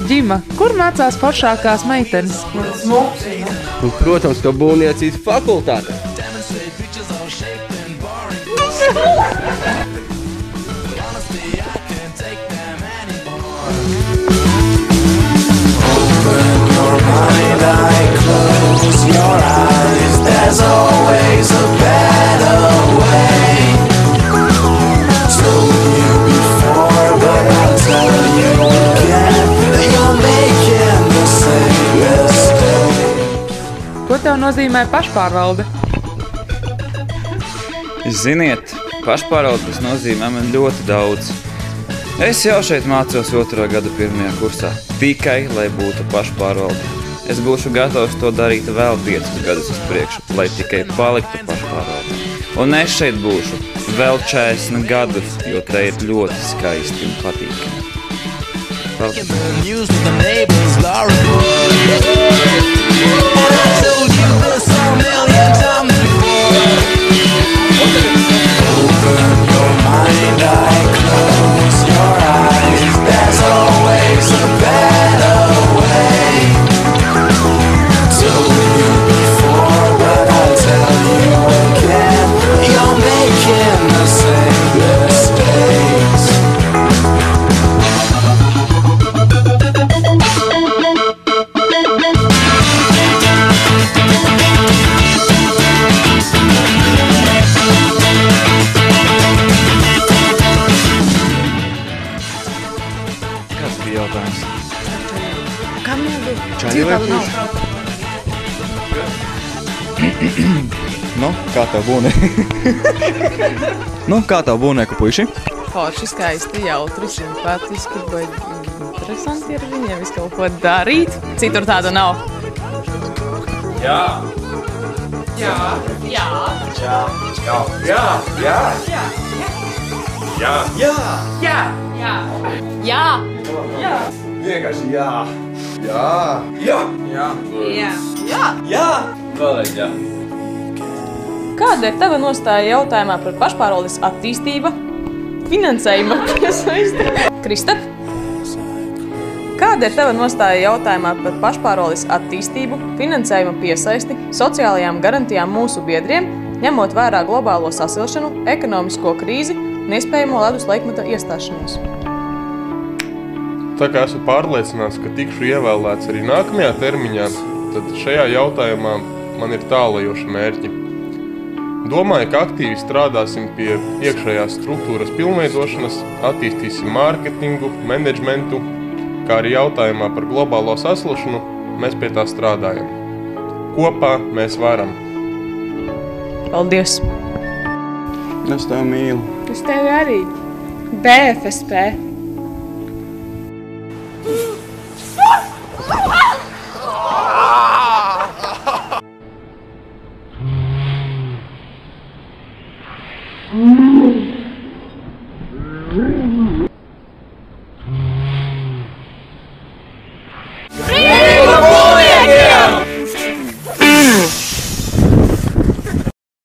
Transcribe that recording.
Ģima, kur mācās foršākās meitenes? Un, protams, ka būvniecības fakultāte. Ko tev nozīmē pašpārvalde? Ziniet, pašpārvaldes nozīmē man ļoti daudz. Es jau šeit mācos 2. gada 1. kursā, tikai lai būtu pašpārvalde. Es būšu gatavs to darīt vēl 5 gadus uz priekšu, lai tikai paliktu pašpārvalde. Un es šeit būšu vēl 40 gadus, jo te ir ļoti skaisti un patīkami. Jautājums. Kam nebija? Čaļi vai puši? Nu, kā tev būnē? Kā tev būnē, puiši? Forši, skaisti, jautri, simpātiski, bet interesanti ir viņiem visu kaut ko darīt. Citur tāda nav. Jā! Jā. Jā. Jā! Jā! Jā! Jā! Jā! Jā! Jā. Jā. Jā. Jā. Vienkārši jā. Jā. Jā! Jā. Jā. Jā! Vēlreiz jā! Kāda ir tava nostāja jautājumā par pašpārvaldes attīstību, finansējuma piesaisti? Krista? Kāda ir tava nostāja jautājumā par pašpārvaldes attīstību, finansējuma piesaisti, sociālajām garantijām mūsu biedriem, ņemot vērā globālo sasilšanu, ekonomisko krīzi un iespējamo ledus laikmeta iestāšanos? Tā kā esmu pārliecināts, ka tikšu ievēlēts arī nākamajā termiņā, tad šajā jautājumā man ir tālajoši mērķi. Domāju, ka aktīvi strādāsim pie iekšējās struktūras pilnveidošanas, attīstīsim mārketingu, menedžmentu, kā arī jautājumā par globālo sasilšanu mēs pie tā strādājam. Kopā mēs varam. Paldies! Es tev mīlu. Es tevi arī. BFSP. Mm-hmm.